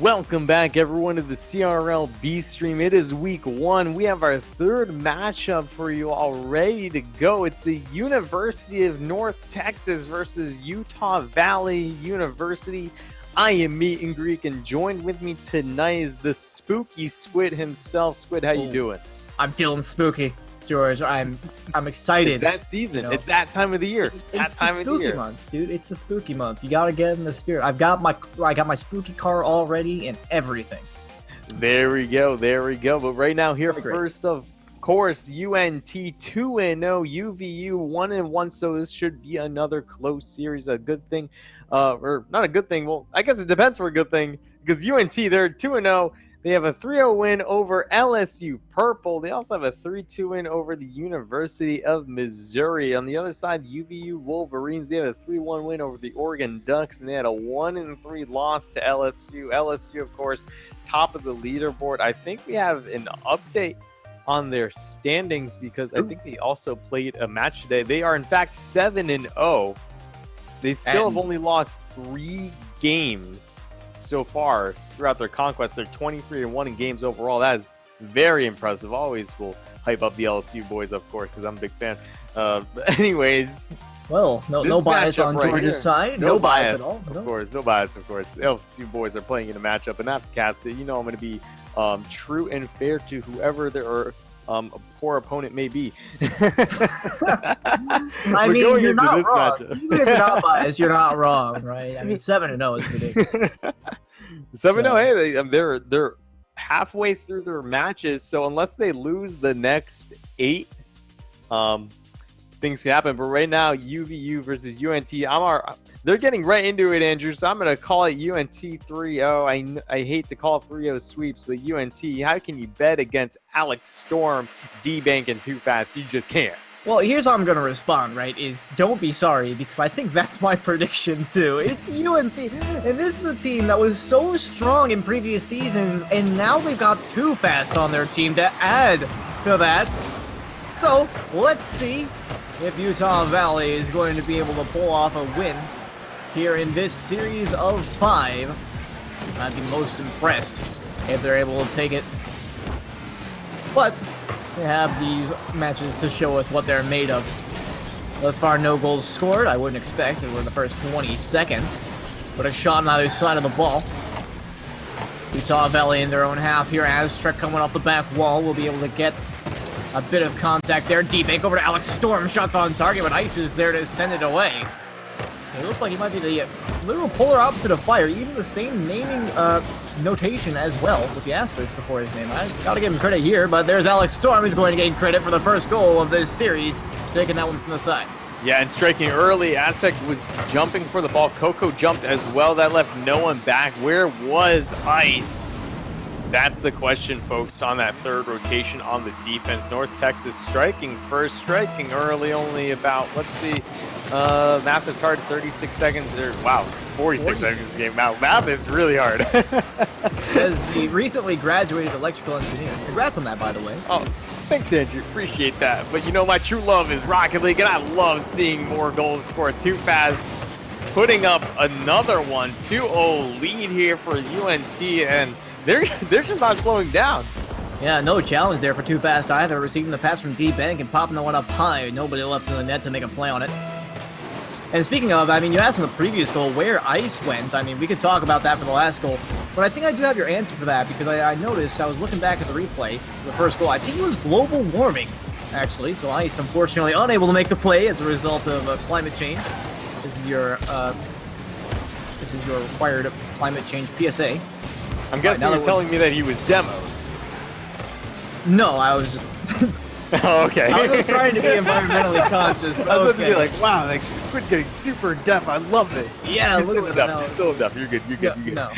Welcome back, everyone, to the CRL B stream. It is week 1. We have our third matchup for you all ready to go. It's the University of North Texas versus Utah Valley University. I am Meet and Greek, and joined with me tonight is the spooky Squid himself. Squid, how you doing? I'm feeling spooky, George. I'm excited. It's that season. You know? It's that time of the year. It's that time of the year, month, dude. It's the spooky month. You gotta get in the spirit. I got my spooky car all ready and everything. There we go. But right now, here first, of course, UNT 2-0, UVU 1-1. So this should be another close series. A good thing, or not a good thing. Well, I guess it depends for a good thing, because UNT, they're 2-0. They have a 3-0 win over LSU Purple. They also have a 3-2 win over the University of Missouri. On the other side, UVU Wolverines, they had a 3-1 win over the Oregon Ducks, and they had a 1-3 loss to LSU. LSU, of course, top of the leaderboard. I think we have an update on their standings because I think they also played a match today. They are, in fact, 7-0. They still have only lost 3 games so far throughout their conquest. They're 23-1 in games overall. That is very impressive. Always will hype up the LSU boys, of course, because I'm a big fan. But anyways, well, no bias on George's side. No bias at all. Of course, no bias. Of course, the LSU boys are playing in a matchup, and after cast it, you know I'm going to be true and fair to whoever their a poor opponent may be. I mean, you're not wrong. Even if you're not biased, you're not wrong, right? I mean, 7-0 is ridiculous. 7-0. Hey, they're halfway through their matches, so unless they lose the next 8, things can happen. But right now, UVU versus UNT, they're getting right into it, Andrew, so I'm going to call it UNT 3-0. I hate to call 3-0 sweeps, but UNT, how can you bet against Alex Storm, D-Bank, and Too Fast? You just can't. Well, here's how I'm going to respond, right, is don't be sorry, because I think that's my prediction, too. It's UNT, and this is a team that was so strong in previous seasons, and now they've got Too Fast on their team to add to that. So, let's see if Utah Valley is going to be able to pull off a win here in this series of 5. I'd be most impressed if they're able to take it. But they have these matches to show us what they're made of. Thus far, no goals scored. I wouldn't expect it in the first 20 seconds. But a shot on either side of the ball. Utah Valley in their own half here. Aztrek coming off the back wall will be able to get a bit of contact there. D-Bank over to Alex Storm. Shots on target, but Ice is there to send it away. It looks like he might be the literal polar opposite of Fire. Even the same naming notation as well, with the asterisk before his name. I gotta give him credit here, but there's Alex Storm who's going to gain credit for the first goal of this series, taking that one from the side. Yeah, and striking early. Aztec was jumping for the ball. Coco jumped as well. That left no one back. Where was Ice? That's the question, folks, on that third rotation on the defense. North Texas striking first, striking early, only about, let's see, math is hard, 36 seconds there. Wow, 46 seconds game. Math is really hard. Says the recently graduated electrical engineer. Congrats on that, by the way. Oh, thanks, Andrew. Appreciate that. But you know, my true love is Rocket League, and I love seeing more goals scored. Too Fast putting up another one. 2-0 lead here for UNT, and they're just not slowing down. Yeah, no challenge there for Too Fast either. Receiving the pass from D-Bank and popping the one up high. Nobody left in the net to make a play on it. And speaking of, I mean, you asked in the previous goal where Ice went. I mean, we could talk about that for the last goal. But I think I do have your answer for that, because I noticed, I was looking back at the replay, the first goal. I think it was global warming, actually. So Ice, unfortunately, unable to make the play as a result of climate change. This is your required climate change PSA. I'm guessing you're telling me that he was demoed. No, I was just... Oh, okay. I was just trying to be environmentally conscious. But I was going to be like, wow, like, Squid's getting super in depth. I love this. Yeah, You're look at that. You're still in depth. You're good. You're good. No.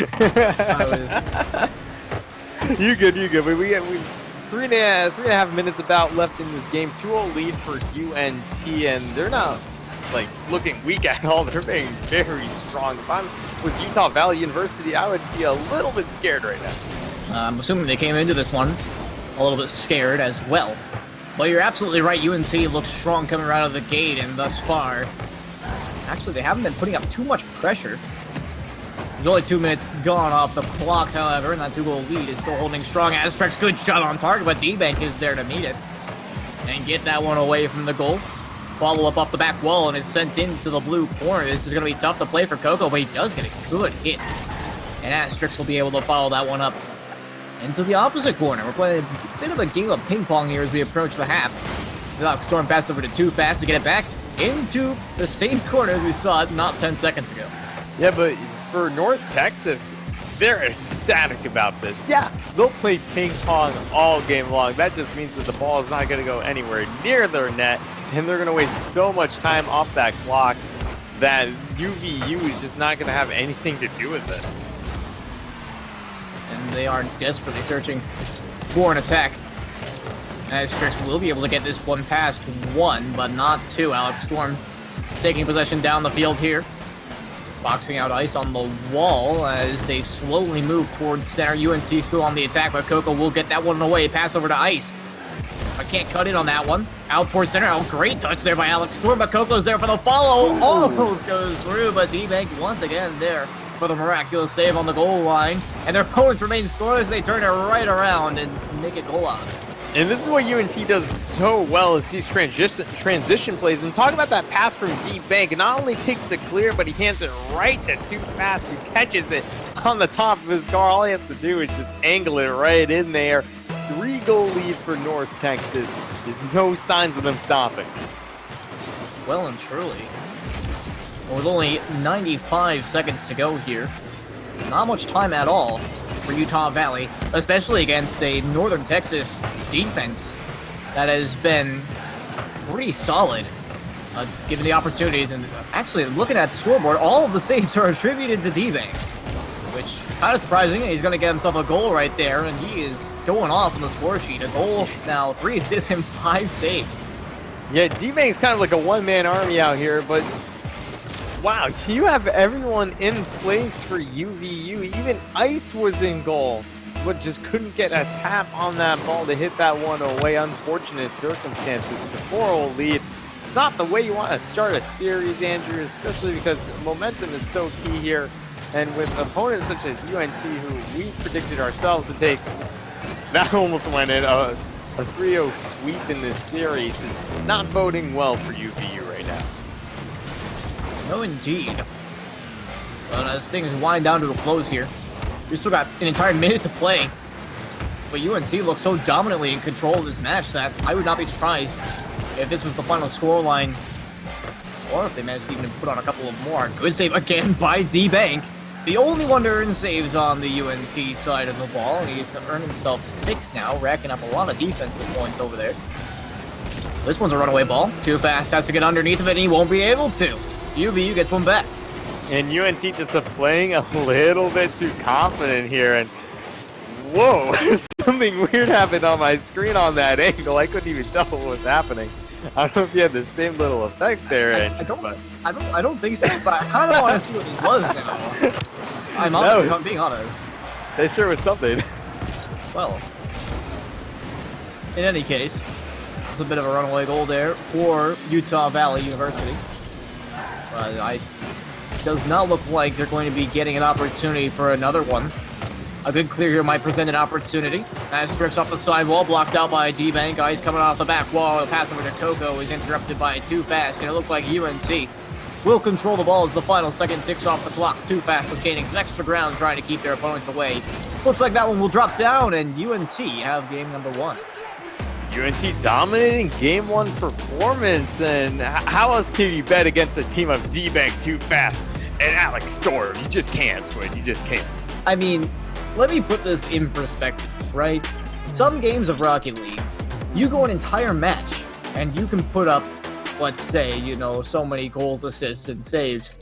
You're good. But we have 3.5 minutes about left in this game. 2-0 lead for UNT, and they're not like looking weak at all. They're being very strong. If I was Utah Valley University, I would be a little bit scared right now. I'm assuming they came into this one a little bit scared as well. Well, you're absolutely right. UNT looks strong coming right out of the gate, and thus far, actually, they haven't been putting up too much pressure. There's only 2 minutes gone off the clock, however, and that 2-goal lead is still holding strong. Aztrex, good shot on target, but D-Bank is there to meet it and get that one away from the goal. Follow-up off the back wall and is sent into the blue corner. This is going to be tough to play for Coco, but he does get a good hit. And Asterix will be able to follow that one up into the opposite corner. We're playing a bit of a game of ping-pong here as we approach the half. Alex Storm passed over to Too Fast to get it back into the same corner as we saw it not 10 seconds ago. Yeah, but for North Texas, they're ecstatic about this. Yeah, they'll play ping pong all game long. That just means that the ball is not going to go anywhere near their net, and they're going to waste so much time off that clock that UVU is just not going to have anything to do with it. And they are desperately searching for an attack. Asterix will be able to get this one past 1, but not 2. Alex Storm taking possession down the field here. Boxing out Ice on the wall as they slowly move towards center. UNT still on the attack, but Coco will get that one away. Pass over to Ice. I can't cut in on that one. Out towards center. Oh, great touch there by Alex Storm, but Coco's there for the follow. Almost goes through, but D-Bank once again there for the miraculous save on the goal line. And their opponents remain scoreless. They turn it right around and make a goal out of it. And this is what UNT does so well, is these transition plays. And talk about that pass from D-Bank. Not only takes it clear, but he hands it right to Too Fast, who catches it on the top of his car. All he has to do is just angle it right in there. 3-goal lead for North Texas. There's no signs of them stopping. Well and truly. With only 95 seconds to go here. Not much time at all for Utah Valley, especially against a Northern Texas defense that has been pretty solid, given the opportunities. And actually, looking at the scoreboard, all of the saves are attributed to D-Bank, which kind of surprising. He's going to get himself a goal right there, and he is going off on the score sheet. A goal now, 3 assists and 5 saves. Yeah, D-Bank's kind of like a one-man army out here, but wow, you have everyone in place for UVU. Even Ice was in goal, but just couldn't get a tap on that ball to hit that one away. Unfortunate circumstances. It's a 4-0 lead. It's not the way you want to start a series, Andrew, especially because momentum is so key here. And with opponents such as UNT, who we predicted ourselves to take, that almost went in a 3-0 sweep in this series. It's not boding well for UVU right now. No, indeed. Well, as things wind down to a close here, we still got an entire minute to play. But UNT looks so dominantly in control of this match that I would not be surprised if this was the final scoreline, or if they managed to even put on a couple of more. Good save again by D-Bank. The only one to earn saves on the UNT side of the ball. He's earned himself 6 now, racking up a lot of defensive points over there. This one's a runaway ball. Too Fast has to get underneath of it, and he won't be able to. UVU gets one back. And UNT just playing a little bit too confident here, and whoa, something weird happened on my screen on that angle. I couldn't even tell what was happening. I don't know if you had the same little effect there, Andrew. I don't think so, but I kind of want to see what this was now. I'm being honest. They sure was something. Well, in any case, it's a bit of a runaway goal there for Utah Valley University. It does not look like they're going to be getting an opportunity for another one. A good clear here might present an opportunity. Asterix off the sidewall, blocked out by D-Bank. Ice coming off the back wall. The pass over to Coco is interrupted by Too Fast. And it looks like UNT will control the ball as the final second ticks off the clock. Too Fast was gaining some extra ground trying to keep their opponents away. Looks like that one will drop down, and UNT have game number 1. UNT dominating game 1 performance, and how else can you bet against a team of D-Bank, Too Fast, and Alex Storm? You just can't, Squid. You just can't. I mean, let me put this in perspective, right? Some games of Rocket League, you go an entire match, and you can put up, let's say, so many goals, assists, and saves.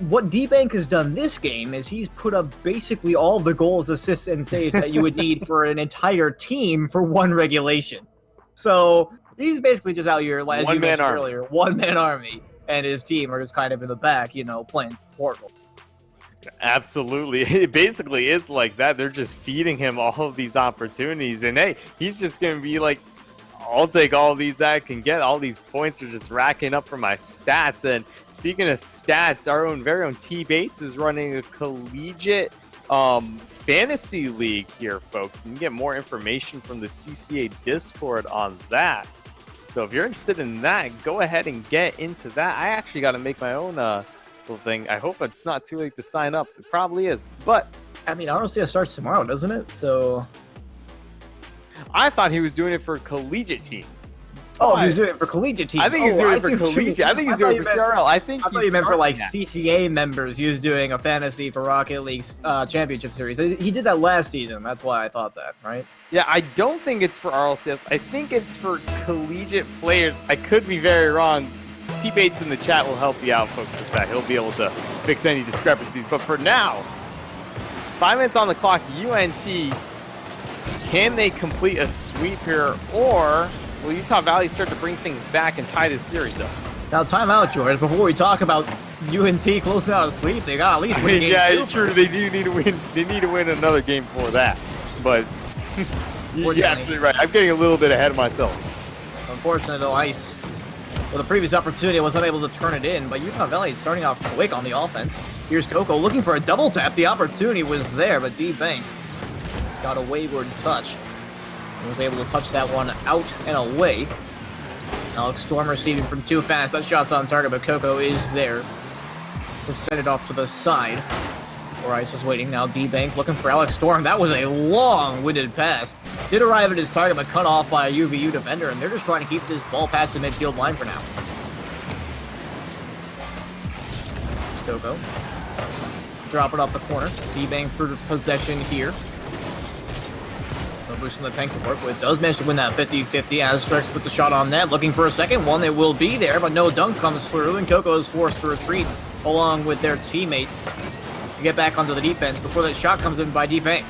What D-Bank has done this game is he's put up basically all the goals, assists, and saves that you would need for an entire team for one regulation. So he's basically just out here, as you mentioned earlier, one-man army, and his team are just kind of in the back, playing support role. Absolutely. It basically is like that. They're just feeding him all of these opportunities, and hey, he's just going to be like I'll take all these that I can get. All these points are just racking up for my stats. And speaking of stats, our very own T Bates is running a collegiate fantasy league here, folks. And you get more information from the CCA Discord on that. So if you're interested in that, go ahead and get into that. I actually got to make my own little thing. I hope it's not too late to sign up. It probably is, but I mean, RLCS starts tomorrow, doesn't it? So I thought he was doing it for collegiate teams. Oh, he's doing it for collegiate teams. I think he's doing it for collegiate. I think he's doing it for CRL. I thought you meant for like CCA members. He was doing a fantasy for Rocket League's championship series. He did that last season. That's why I thought that, right? Yeah, I don't think it's for RLCS. I think it's for collegiate players. I could be very wrong. T Bates in the chat will help you out, folks, with that. He'll be able to fix any discrepancies. But for now, 5 minutes on the clock. UNT. Can they complete a sweep here, or will Utah Valley start to bring things back and tie this series up? Now, time out, George. Before we talk about UNT closing out a sweep, they got at least win game. Yeah, true. They do need to win. They need to win another game for that. But you're absolutely right. I'm getting a little bit ahead of myself. Unfortunately, though, Ice, with a previous opportunity, was unable to turn it in. But Utah Valley starting off quick on the offense. Here's Coco looking for a double tap. The opportunity was there, but D-Bank got a wayward touch and was able to touch that one out and away. Alex Storm receiving from too fast. That shot's on target, but Coco is there to set it off to the side. Where Ice was waiting. Now D-Bank looking for Alex Storm. That was a long-winded pass. Did arrive at his target, but cut off by a UVU defender, and they're just trying to keep this ball past the midfield line for now. Coco. Drop it off the corner. D-Bank for possession here. No boost in the tank to work with. Does manage to win that 50-50. Asterix with the shot on net. Looking for a second one. It will be there, but no dunk comes through, and Coco is forced to retreat along with their teammate to get back onto the defense before that shot comes in by D-Bank.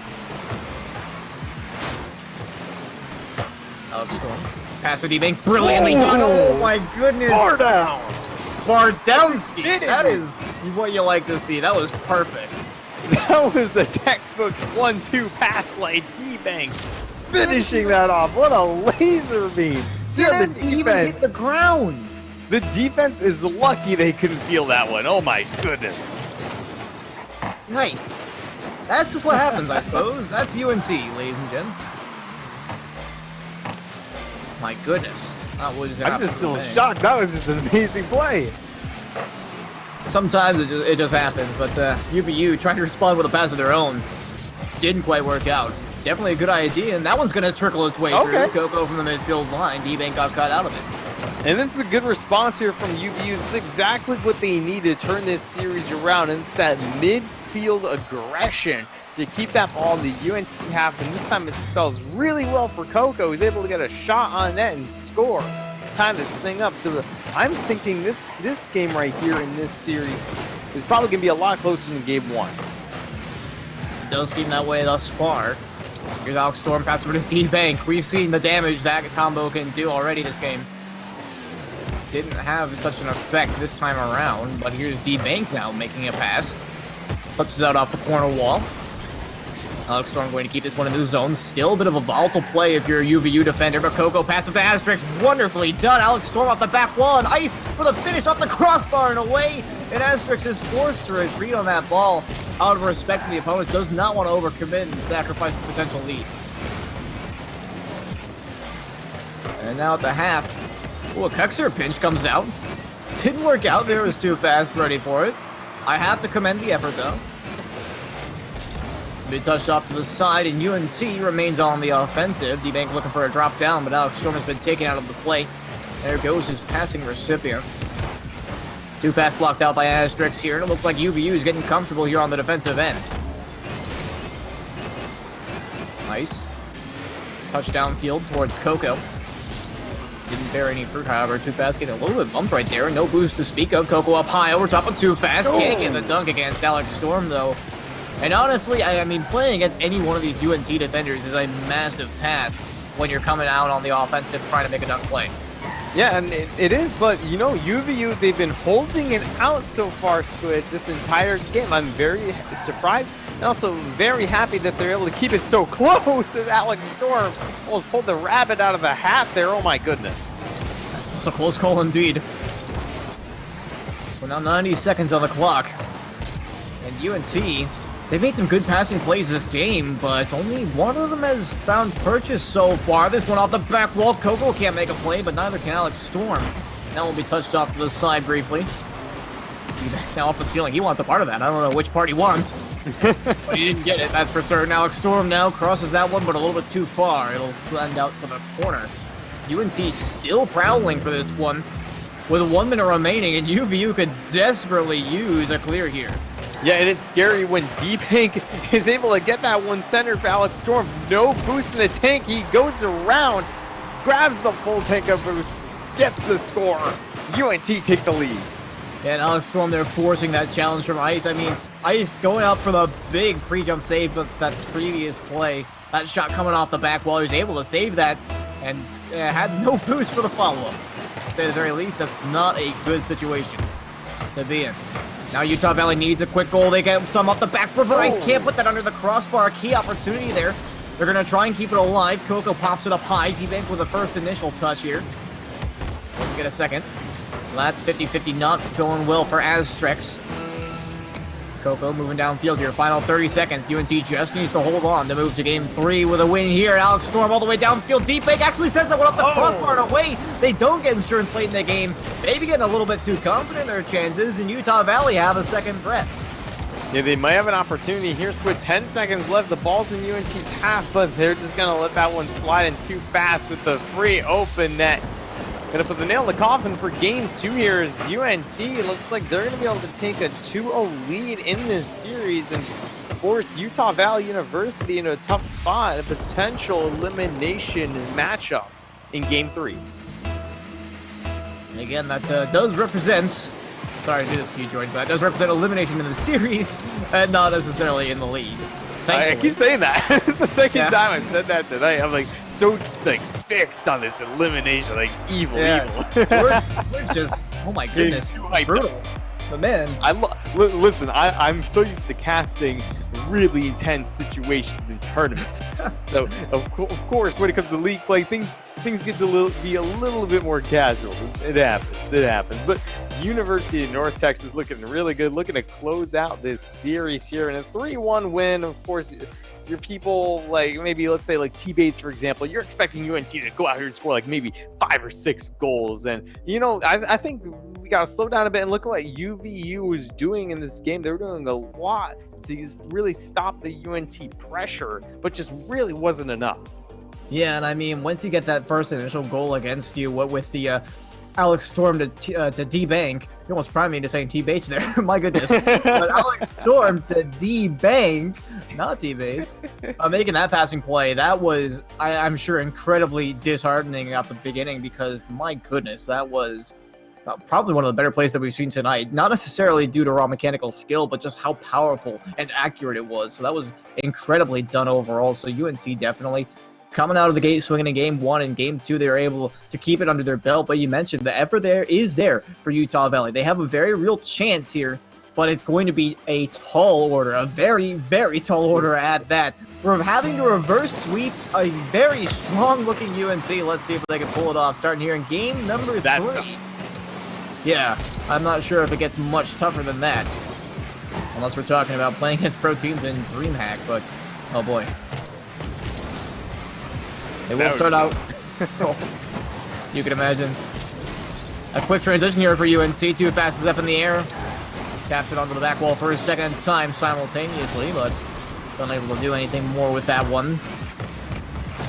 Alex Storm. Pass to D-Bank. Brilliantly done. Oh my goodness. Bar down. Bardowski. That is what you like to see. That was perfect. That was a textbook 1-2 pass play. D-Bank finishing that off. What a laser beam. Didn't even hit the ground. The defense is lucky they couldn't feel that one. Oh my goodness. Hey, that's just what happens, I suppose. That's UNT, ladies and gents. My goodness. That was I'm just still shocked. That was just an amazing play. Sometimes it just happens, but UVU trying to respond with a pass of their own didn't quite work out. Definitely a good idea, and that one's going to trickle its way through. Coco from the midfield line. D-Bank got cut out of it. And this is a good response here from UVU. This is exactly what they need to turn this series around, and it's that midfield aggression to keep that ball in the UNT half, and this time it spells really well for Coco. He's able to get a shot on net and score. Time to sing up. So I'm thinking this game right here in this series is probably going to be a lot closer than game one. It does seem that way thus far. Here's Alex Storm pass over to D-Bank. We've seen the damage that combo can do already this game. Didn't have such an effect this time around, but here's D-Bank now making a pass. Touches out off the corner wall. Alex Storm going to keep this one in the zone. Still a bit of a volatile play if you're a UVU defender, but Coco passes to Asterix. Wonderfully done. Alex Storm off the back wall and Ice for the finish off the crossbar and away. And Asterix is forced to retreat on that ball out of respect for the opponent. Does not want to overcommit and sacrifice the potential lead. And now at the half, a Kexer pinch comes out. Didn't work out. There was too fast ready for it. I have to commend the effort though. Mid touched off to the side, and UNT remains on the offensive. D-Bank looking for a drop down, but Alex Storm has been taken out of the play. There goes his passing recipient. Too fast blocked out by Asterix here, and it looks like UVU is getting comfortable here on the defensive end. Nice. Touchdown field towards Coco. Didn't bear any fruit, however. Too fast getting a little bit bumped right there. No boost to speak of. Coco up high over top of Too Fast. Can't get the dunk against Alex Storm, though. And honestly, I mean, playing against any one of these UNT defenders is a massive task when you're coming out on the offensive trying to make a dunk play. Yeah, and it is, but you know, UVU, they've been holding it out so far, Squid, this entire game. I'm very surprised and also very happy that they're able to keep it so close as Alex Storm almost pulled the rabbit out of the hat there. Oh my goodness. It's a close call indeed. We're now 90 seconds on the clock. And UNT, they've made some good passing plays this game, but only one of them has found purchase so far. This one off the back wall. Coco can't make a play, but neither can Alex Storm. That will be touched off to the side briefly. Now off the ceiling. He wants a part of that. I don't know which part he wants. But he didn't get it, that's for certain. Alex Storm now crosses that one, but a little bit too far. It'll send out to the corner. UNT still prowling for this one with 1 minute remaining, and UVU could desperately use a clear here. Yeah, and it's scary when D-Bank is able to get that one centered for Alex Storm. No boost in the tank. He goes around, grabs the full tank of boost, gets the score. UNT take the lead. And Alex Storm there forcing that challenge from Ice. I mean, Ice going up for the big pre-jump save of that previous play. That shot coming off the back wall. He was able to save that and had no boost for the follow-up. To say the very least, that's not a good situation to be in. Now Utah Valley needs a quick goal. They get some off the back for Ice. Can't put that under the crossbar. Key opportunity there. They're going to try and keep it alive. Coco pops it up high. D-Bank with the first initial touch here. Let's get a second. That's 50-50, not going well for Aztrex. Coco moving downfield here. Final 30 seconds. UNT just needs to hold on to move to game 3 with a win here. Alex Storm all the way downfield. D-Bank actually sends that one up the crossbar and away. They don't get insurance late in the game. Maybe getting a little bit too confident in their chances, and Utah Valley have a second breath. Yeah, they might have an opportunity here. With 10 seconds left, the ball's in UNT's half, but they're just going to let that one slide in too fast with the free open net. Gonna put the nail in the coffin for game 2 here is UNT. It looks like they're gonna be able to take a 2-0 lead in this series and force Utah Valley University into a tough spot, a potential elimination matchup in game 3. And again, that does represent, sorry to do this to you, Jordan, but that does represent elimination in the series and not necessarily in the league. I keep saying that. It's the second time I've said that tonight. I'm like so fixed on this elimination. Like it's evil. We're just, oh my goodness, brutal. But man, listen. I'm so used to casting really intense situations in tournaments. So of course, when it comes to league play, things get to be a little bit more casual. It happens. But University of North Texas looking really good, looking to close out this series here in a 3-1 win. Of course, your people, like maybe let's say like T-Bates, for example, you're expecting UNT to go out here and score like maybe 5 or 6 goals. And, you know, I think we got to slow down a bit and look at what UVU was doing in this game. They were doing a lot to really stop the UNT pressure, but just really wasn't enough. Yeah, and I mean, once you get that first initial goal against you, what with the Alex Storm to D-Bank, you almost primed me to saying T-Bates there. My goodness. But Alex Storm to D-Bank, not T-Bates, making that passing play, that was, I'm sure, incredibly disheartening at the beginning because, my goodness, that was probably one of the better plays that we've seen tonight. Not necessarily due to raw mechanical skill, but just how powerful and accurate it was. So that was incredibly done overall. So UNT definitely coming out of the gate swinging in game 1 and game 2, they were able to keep it under their belt. But you mentioned the effort there is there for Utah Valley. They have a very real chance here, but it's going to be a tall order, a very, very tall order at that. We're having to reverse sweep a very strong-looking UNT. Let's see if they can pull it off. Starting here in game number 3. Yeah, I'm not sure if it gets much tougher than that. Unless we're talking about playing against pro teams in DreamHack, but oh boy. They will start out. You can imagine. A quick transition here for UNC. Too fast is up in the air. Taps it onto the back wall for a second time simultaneously, but it's unable to do anything more with that one.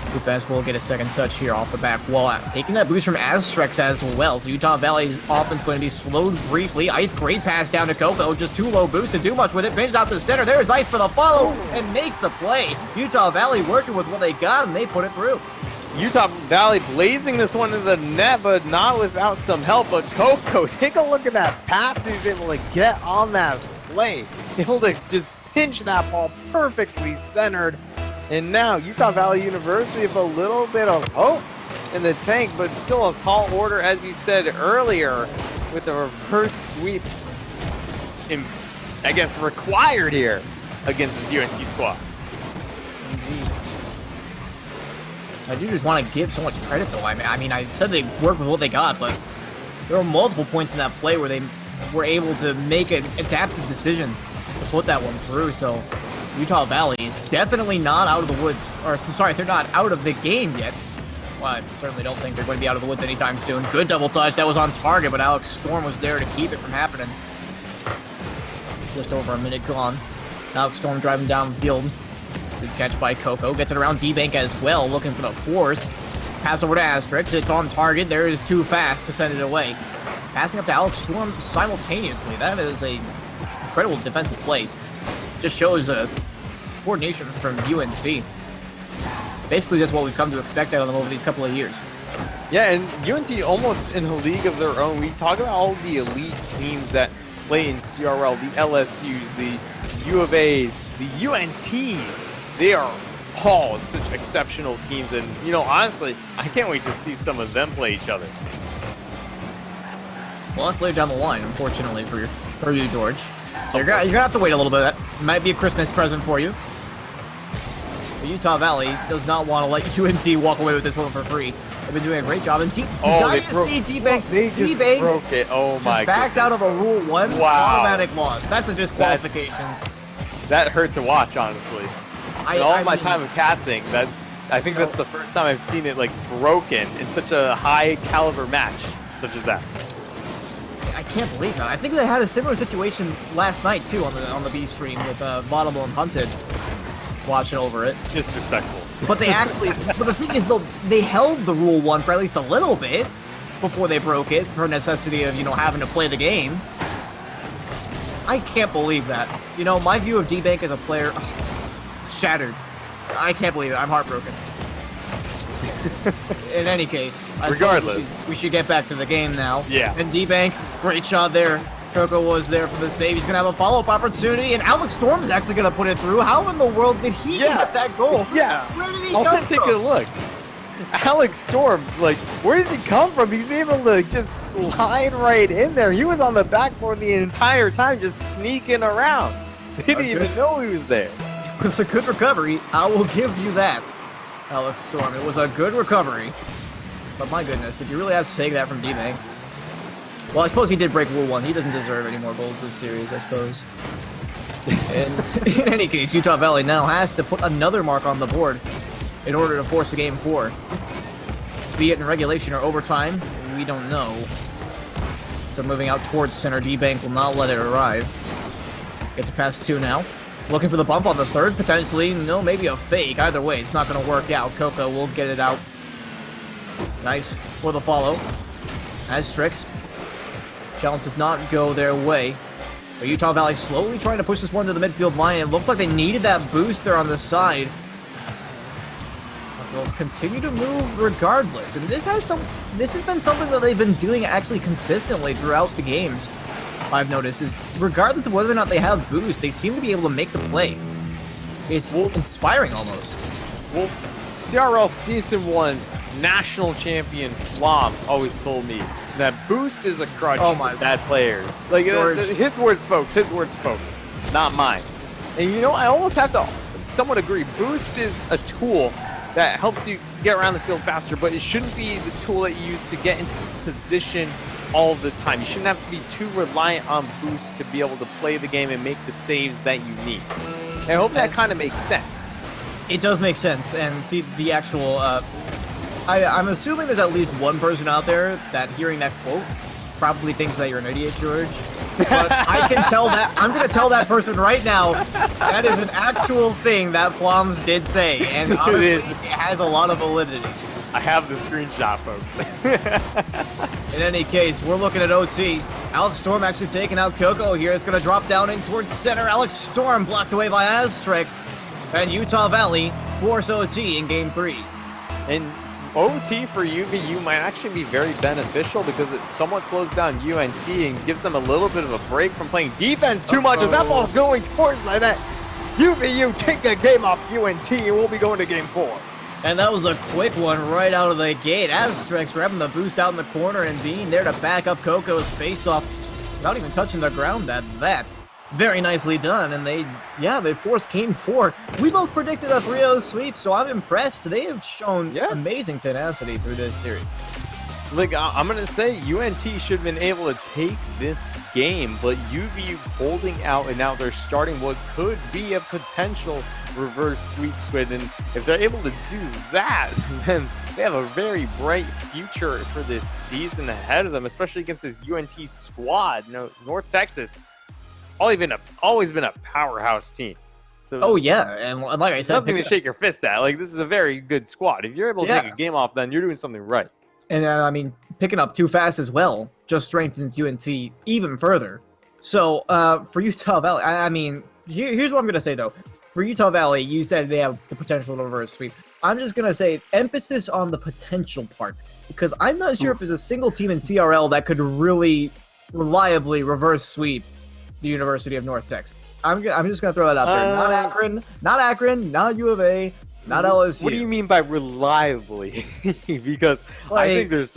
Too fast will get a second touch here off the back wall. Taking that boost from Aztrex as well. So Utah Valley's offense going to be slowed briefly. Ice, great pass down to Coco. Just too low boost to do much with it. Pinches out the center. There's Ice for the follow and makes the play. Utah Valley working with what they got and they put it through. Utah Valley blazing this one into the net, but not without some help. But Coco, take a look at that pass. He's able to get on that play. Able to just pinch that ball perfectly centered. And now Utah Valley University with a little bit of hope in the tank, but still a tall order, as you said earlier, with the reverse sweep, I guess, required here against this UNT squad. Indeed. I do just want to give so much credit, though. I mean, I said they worked with what they got, but there were multiple points in that play where they were able to make an adaptive decision to put that one through. So Utah Valley is definitely not out of the woods, or sorry, they're not out of the game yet. Well, I certainly don't think they're going to be out of the woods anytime soon. Good double touch. That was on target, but Alex Storm was there to keep it from happening. Just over a minute gone. Alex Storm driving down the field. Good catch by Coco. Gets it around D-Bank as well, looking for the force. Pass over to Asterix. It's on target. There is too fast to send it away. Passing up to Alex Storm simultaneously. That is a incredible defensive play. Just shows coordination from UNC. Basically, that's what we've come to expect out of them over these couple of years. Yeah, and UNT almost in a league of their own. We talk about all the elite teams that play in CRL, the LSUs, the U of A's, the UNTs. They are all such exceptional teams, and you know, honestly, I can't wait to see some of them play each other. Well, that's later down the line, unfortunately for you, George. So you're gonna have to wait a little bit. That might be a Christmas present for you. But Utah Valley does not want to let UNT walk away with this one for free. They've been doing a great job. And D-Bank, they just broke it. Oh my god! Backed out of a Rule 1 automatic loss. That's a disqualification. That hurt to watch, honestly. In all my time of casting, I think that's the first time I've seen it like broken in such a high caliber match such as that. I can't believe that. I think they had a similar situation last night too on the B stream with Vaudable and Hunted watching over it. Disrespectful. But they actually, but the thing is though, they held the Rule 1 for at least a little bit before they broke it for necessity of, you know, having to play the game. I can't believe that. You know, my view of D-Bank as a player, shattered. I can't believe it. I'm heartbroken. In any case, regardless, we should get back to the game now. Yeah. And D-Bank, great shot there. Coco was there for the save. He's going to have a follow-up opportunity, and Alex Storm is actually going to put it through. How in the world did he get that goal? Yeah. Where did he I'll come take from? a look. Alex Storm, like, where does he come from? He's able to just slide right in there. He was on the backboard the entire time, just sneaking around. They didn't even know he was there. It was a good recovery. I will give you that, Alex Storm. It was a good recovery. But my goodness, did you really have to take that from D-Bank? Well, I suppose he did break Rule 1. He doesn't deserve any more goals this series, I suppose. And in any case, Utah Valley now has to put another mark on the board in order to force a Game 4. Be it in regulation or overtime, we don't know. So moving out towards center, D-Bank will not let it arrive. Gets a pass 2 now. Looking for the bump on the third, potentially. No, maybe a fake. Either way, it's not going to work out. Coco will get it out. Nice for the follow. Asterix. Challenge does not go their way. But Utah Valley slowly trying to push this one to the midfield line. It looks like they needed that boost there on the side. They'll continue to move regardless. And this has been something that they've been doing actually consistently throughout the games. I've noticed is regardless of whether or not they have boost, they seem to be able to make the play. It's inspiring almost. Well, CRL Season 1 national champion Floms always told me that boost is a crutch for bad players. Like, his words, folks, not mine. And you know, I almost have to somewhat agree. Boost is a tool that helps you get around the field faster, but it shouldn't be the tool that you use to get into position all the time. You shouldn't have to be too reliant on boost to be able to play the game and make the saves that you need. I hope that kind of makes sense. It does make sense, and see the actual, I'm assuming there's at least one person out there that hearing that quote probably thinks that you're an idiot, George. But I can tell that, I'm going to tell that person right now, that is an actual thing that Floms did say, and honestly, it has a lot of validity. I have the screenshot, folks. In any case, we're looking at OT. Alex Storm actually taking out Coco here. It's going to drop down in towards center. Alex Storm blocked away by Asterix. And Utah Valley force OT in Game 3. And OT for UVU might actually be very beneficial because it somewhat slows down UNT and gives them a little bit of a break from playing defense too much. As that ball going towards the net, UVU take a game off UNT and we'll be going to Game 4. And that was a quick one right out of the gate. Aztrex grabbing the boost out in the corner and being there to back up Coco's face-off without even touching the ground at that. Very nicely done, and they forced Game 4. We both predicted a 3-0 sweep, so I'm impressed. They have shown amazing tenacity through this series. Like, I'm going to say UNT should have been able to take this game, but UVU holding out, and now they're starting what could be a potential reverse sweep, Squid. And if they're able to do that, then they have a very bright future for this season ahead of them, especially against this UNT squad. You know, North Texas, always been a powerhouse team. So oh yeah, and like I said, nothing to shake your fist at. Like, this is a very good squad. If you're able to take a game off, then you're doing something right. And I mean, picking up too fast as well just strengthens UNT even further. So for Utah Valley, I mean, here's what I'm going to say, though. For Utah Valley, you said they have the potential to reverse sweep. I'm just going to say emphasis on the potential part, because I'm not sure if there's a single team in CRL that could really reliably reverse sweep the University of North Texas. I'm just going to throw that out there. Not Akron, not U of A, not LSU. What do you mean by reliably? Because like,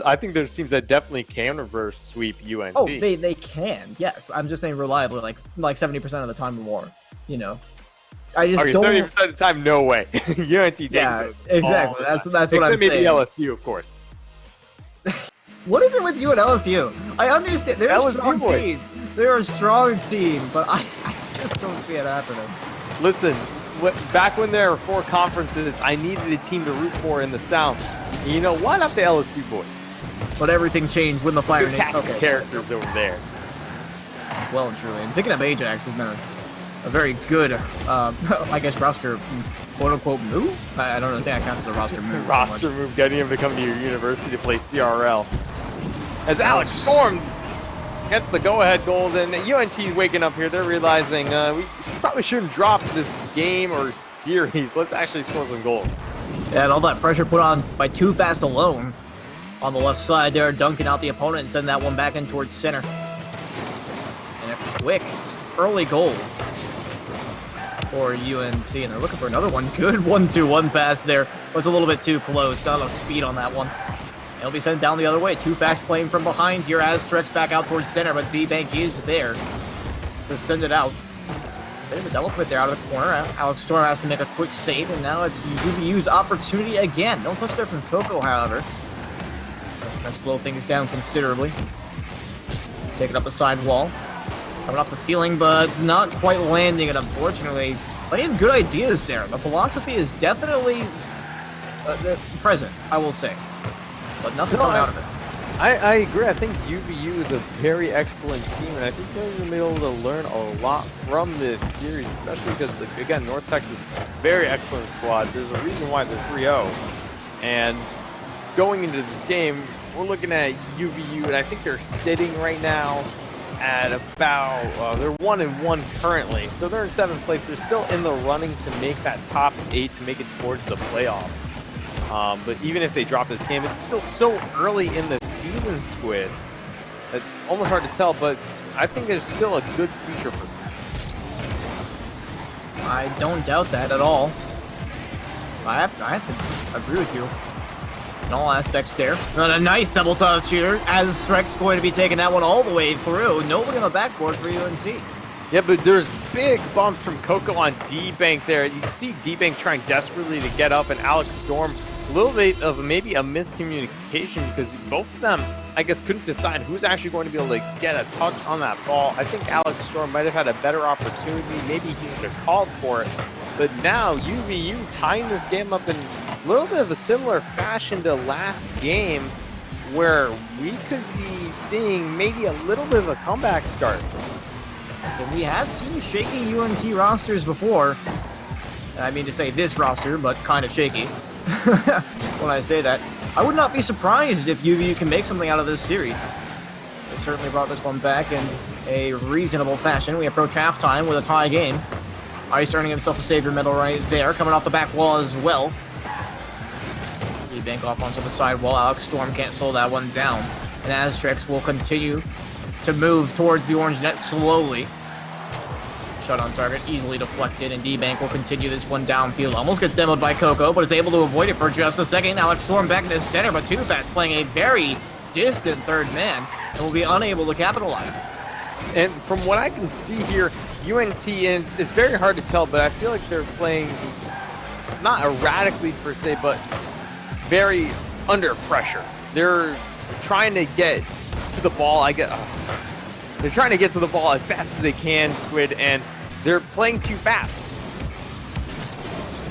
I think there's teams that definitely can reverse sweep UNT. Oh, they can. Yes, I'm just saying reliably, like 70% of the time or more. You know, I just don't. 70% of the time, no way. UNT takes those. Exactly. That's what I'm saying. Maybe LSU, of course. What is it with you and LSU? I understand they're a strong team. They're a strong team, but I just don't see it happening. Listen. Back when there were 4 conferences, I needed a team to root for in the South. And you know, why not the LSU boys? But everything changed when the Fire Nation. Cast of characters over there. Well and truly. And picking up Ajax has been a very good, I guess, roster quote-unquote move? I don't know, I think I counted the roster move. Roster move, getting him to come to your university to play CRL. As Alex Storm gets the go-ahead goal, and UNT waking up here. They're realizing we probably shouldn't drop this game or series. Let's actually score some goals. Yeah, and all that pressure put on by Too Fast alone on the left side there, dunking out the opponent and sending that one back in towards center. And a quick early goal for UNT, and they're looking for another one. Good 1-2-1 pass there. Was a little bit too close. Not enough speed on that one. He'll be sent down the other way. Too Fast playing from behind here. Aztrex back out towards center, but D-Bank is there to send it out. Bit of a double put there out of the corner. Alex Storm has to make a quick save, and now it's UVU's opportunity again. No touch there from Coco, however. That's going to slow things down considerably. Taking up the side wall. Coming off the ceiling, but it's not quite landing it, unfortunately. Plenty of good ideas there. The philosophy is definitely present, I will say. But nothing coming out of it. I agree. I think UVU is a very excellent team, and I think they're going to be able to learn a lot from this series, especially because, again, North Texas, very excellent squad. There's a reason why they're 3-0. And going into this game, we're looking at UVU, and I think they're sitting right now at about, they're 1-1 currently. So they're in 7th place. They're still in the running to make that top 8, to make it towards the playoffs. But even if they drop this game, it's still so early in the season, Squid. It's almost hard to tell, but I think there's still a good future for them. I don't doubt that at all. I have to agree with you in all aspects there. And a nice double touch here, as Streck's going to be taking that one all the way through. Nobody on the backboard for UNT. Yeah, but there's big bumps from Coco on D-Bank there. You can see D-Bank trying desperately to get up, and Alex Storm, a little bit of maybe a miscommunication, because both of them, I guess, couldn't decide who's actually going to be able to get a touch on that ball. I think Alex Storm might have had a better opportunity. Maybe he should have called for it. But now UVU tying this game up in a little bit of a similar fashion to last game, where we could be seeing maybe a little bit of a comeback start. And we have seen shaky UNT rosters before. I mean to say this roster, but kind of shaky. When I say that, I would not be surprised if UVU can make something out of this series. They certainly brought this one back in a reasonable fashion. We approach halftime with a tie game. Ice earning himself a savior medal right there, coming off the back wall as well. He bank off onto the side wall. Alex Storm can't slow that one down. And Aztrex will continue to move towards the orange net slowly. Shot on target, easily deflected, and D-Bank will continue this one downfield. Almost gets demoed by Coco, but is able to avoid it for just a second. Alex Storm back in the center, but Too Fast playing a very distant third man and will be unable to capitalize. And from what I can see here, UNT, and it's very hard to tell, but I feel like they're playing not erratically per se, but very under pressure. They're trying to get to the ball. They're trying to get to the ball as fast as they can, Squid, and they're playing too fast.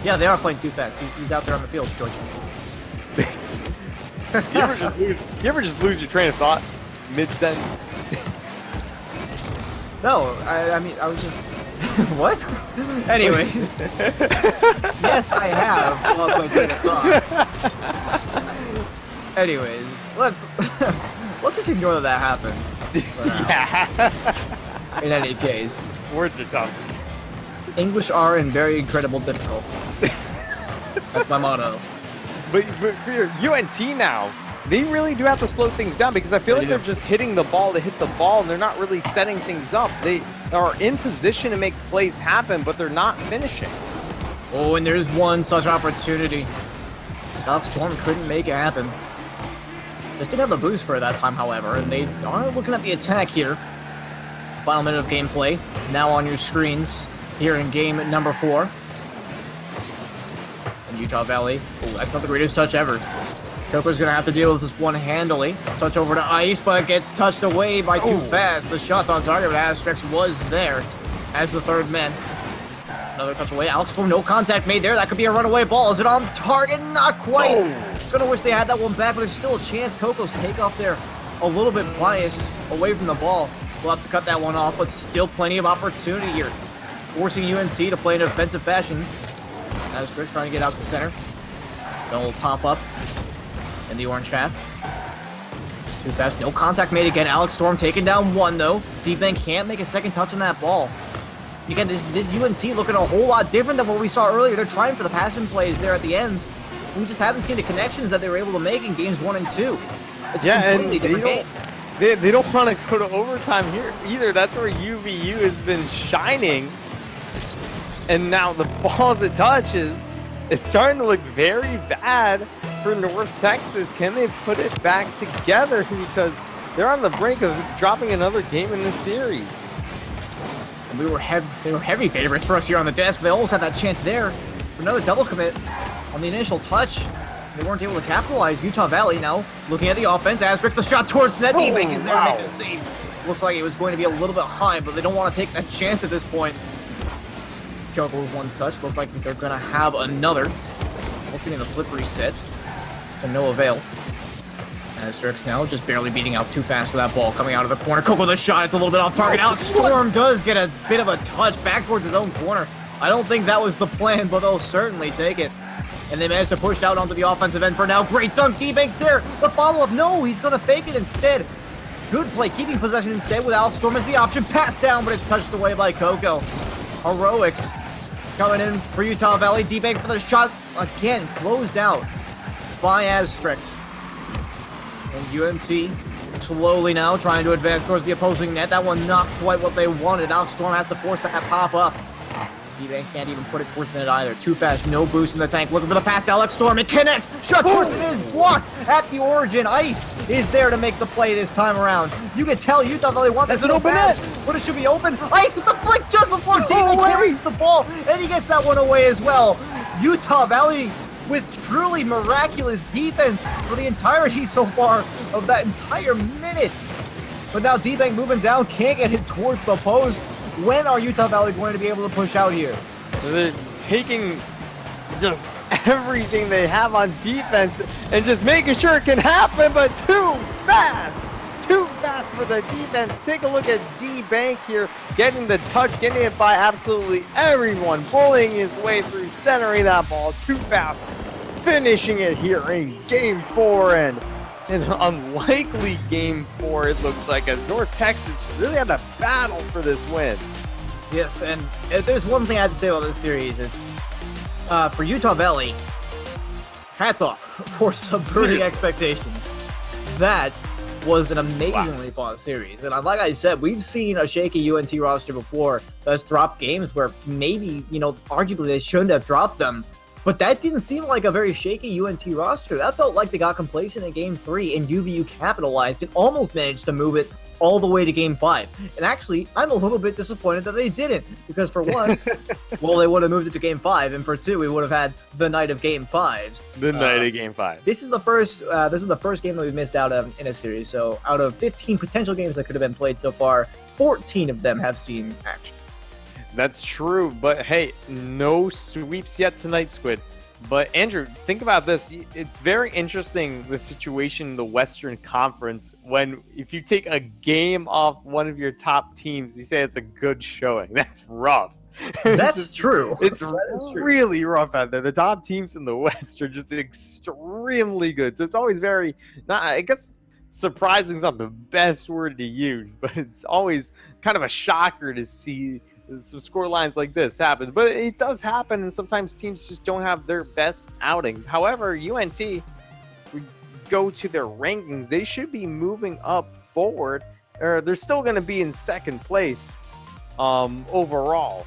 Yeah, they are playing too fast. He's out there on the field, George. You ever just lose your train of thought mid-sentence? No, I mean, I was just... What? Anyways. Yes, I have lost my train of thought. Anyways, let's just ignore that happened. Yeah. In any case. Words are tough. English are in very incredible difficult. That's my motto. But for your UNT now, they really do have to slow things down because I feel like they're just hitting the ball to hit the ball and they're not really setting things up. They are in position to make plays happen, but they're not finishing. Oh, and there's one such opportunity. Alex Storm couldn't make it happen. They still have the boost for that time, however, and they are looking at the attack here. Final minute of gameplay, now on your screens, here in game number 4. And Utah Valley, oh, that's not the greatest touch ever. Coco's gonna have to deal with this one handily. Touch over to Ice, but gets touched away by Too Fast. The shot's on target, but Asterix was there as the third man. Another touch away. Alex Storm, no contact made there. That could be a runaway ball. Is it on target? Not quite. Gonna wish they had that one back, but there's still a chance. Coco's takeoff there a little bit biased away from the ball. We'll have to cut that one off, but still plenty of opportunity here. Forcing UNC to play in a defensive fashion. Asterix trying to get out to center. They'll pop up in the orange half. Too Fast, no contact made again. Alex Storm taking down one though. D-Bank can't make a second touch on that ball. Again, this UNT looking a whole lot different than what we saw earlier. They're trying for the passing plays there at the end. We just haven't seen the connections that they were able to make in games 1 and 2. It's a completely different game. They don't want to go to overtime here either. That's where UVU has been shining. And now the balls it touches, it's starting to look very bad for North Texas. Can they put it back together? Because they're on the brink of dropping another game in this series. And they were heavy favorites for us here on the desk. They almost had that chance there for another double commit on the initial touch. They weren't able to capitalize. Utah Valley now looking at the offense. Asterix, the shot towards the net. D-Bank is there to make the save. Looks like it was going to be a little bit high, but they don't want to take that chance at this point. Coco with one touch. Looks like they're going to have another. Almost getting the flip reset. To no avail. Asterix now just barely beating out Too Fast to that ball. Coming out of the corner. Coco the shot. It's a little bit off target. Alex Storm does get a bit of a touch back towards his own corner. I don't think that was the plan, but they'll certainly take it. And they managed to push out onto the offensive end for now. Great dunk. D-Bank's there. The follow-up. No, he's going to fake it instead. Good play. Keeping possession instead with Alex Storm as the option. Pass down, but it's touched away by Coco. Heroics coming in for Utah Valley. D-Bank for the shot. Again, closed out by Asterix. And UNC slowly now trying to advance towards the opposing net. That one not quite what they wanted. Alex Storm has to force that pop up. D-Bank can't even put it towards the net either. Too Fast, no boost in the tank. Looking for the pass to Alex Storm. It connects. Shot towards the net is blocked at the origin. Ice is there to make the play this time around. You can tell Utah Valley wants that's an open net. But it should be open. Ice with the flick just before D-Bank carries the ball. And he gets that one away as well. Utah Valley with truly miraculous defense for the entirety so far of that entire minute. But now D-Bank moving down, can't get it towards the post. When are Utah Valley going to be able to push out here? They're taking just everything they have on defense and just making sure it can happen, but too fast! Too fast for the defense. Take a look at D-Bank here, getting the touch, getting it by absolutely everyone, bullying his way through, centering that ball too fast, finishing it here in Game 4, and an unlikely Game 4 it looks like, as North Texas really had a battle for this win. Yes, and if there's one thing I have to say about this series, it's for Utah Valley, hats off for subverting expectations. That was an amazingly fun series. And like I said, we've seen a shaky UNT roster before that's dropped games where maybe, arguably they shouldn't have dropped them. But that didn't seem like a very shaky UNT roster. That felt like they got complacent in Game 3, and UVU capitalized and almost managed to move it all the way to Game 5. And actually, I'm a little bit disappointed that they didn't, because for one, well, they would have moved it to Game 5, and for two, we would have had the night of Game 5s. The night of Game 5. This is the first game that we've missed out on in a series. So out of 15 potential games that could have been played so far, 14 of them have seen action. That's true, but hey, no sweeps yet tonight, Squid. But Andrew, think about this. It's very interesting, the situation in the Western Conference, when if you take a game off one of your top teams, you say it's a good showing. That's rough. That's true. It's really rough out there. The top teams in the West are just extremely good. So it's always very, I guess surprising is not the best word to use, but it's always kind of a shocker to see some score lines like this happen. But it does happen, and sometimes teams just don't have their best outing. However, UNT, we go to their rankings, they should be moving up forward, or they're still going to be in second place overall,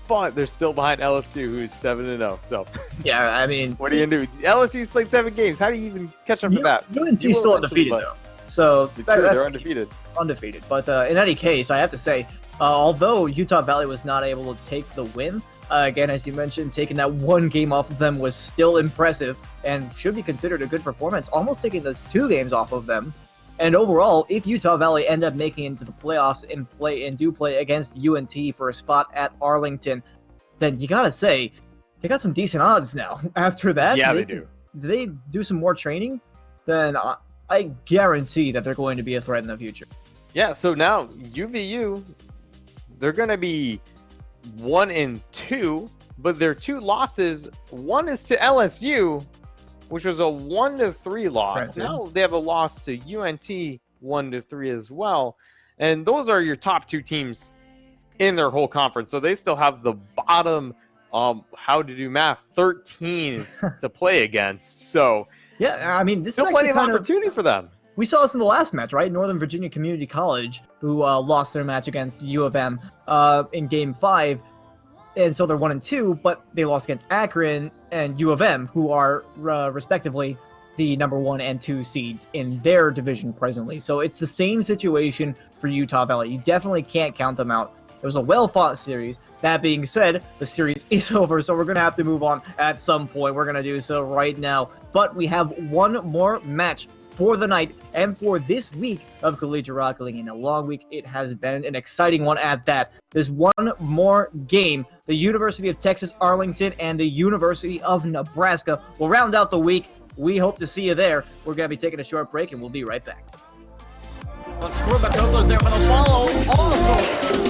but they're still behind LSU, who's 7-0. So yeah, I mean, what are you gonna do? LSU's played 7 games. How do you even catch up to that? UNT's still undefeated though, so they're undefeated. But in any case, I have to say, although Utah Valley was not able to take the win, again, as you mentioned, taking that one game off of them was still impressive and should be considered a good performance, almost taking those 2 games off of them. And overall, if Utah Valley end up making it into the playoffs and do play against UNT for a spot at Arlington, then you gotta say, they got some decent odds now. After that, yeah, they do. They do some more training, then I guarantee that they're going to be a threat in the future. Yeah, so now UVU, they're going to be 1-2, but their 2 losses, one is to LSU, which was a 1-3 loss. Now they have a loss to UNT 1-3 as well. And those are your top 2 teams in their whole conference. So they still have the bottom, how to do math, 13 to play against. So yeah, I mean, this still is plenty of opportunity for them. We saw this in the last match, right? Northern Virginia Community College, who lost their match against U of M in Game 5, and so they're 1-2, but they lost against Akron and U of M, who are respectively the number 1 and 2 seeds in their division presently. So it's the same situation for Utah Valley. You definitely can't count them out. It was a well-fought series. That being said, the series is over, so we're going to have to move on at some point. We're going to do so right now. But we have one more match for the night and for this week of Collegiate Rocket League. In a long week, it has been an exciting one at that. There's one more game. The University of Texas Arlington and the University of Nebraska will round out the week. We hope to see you there. We're going to be taking a short break, and we'll be right back. Let's score, but those there for the follow.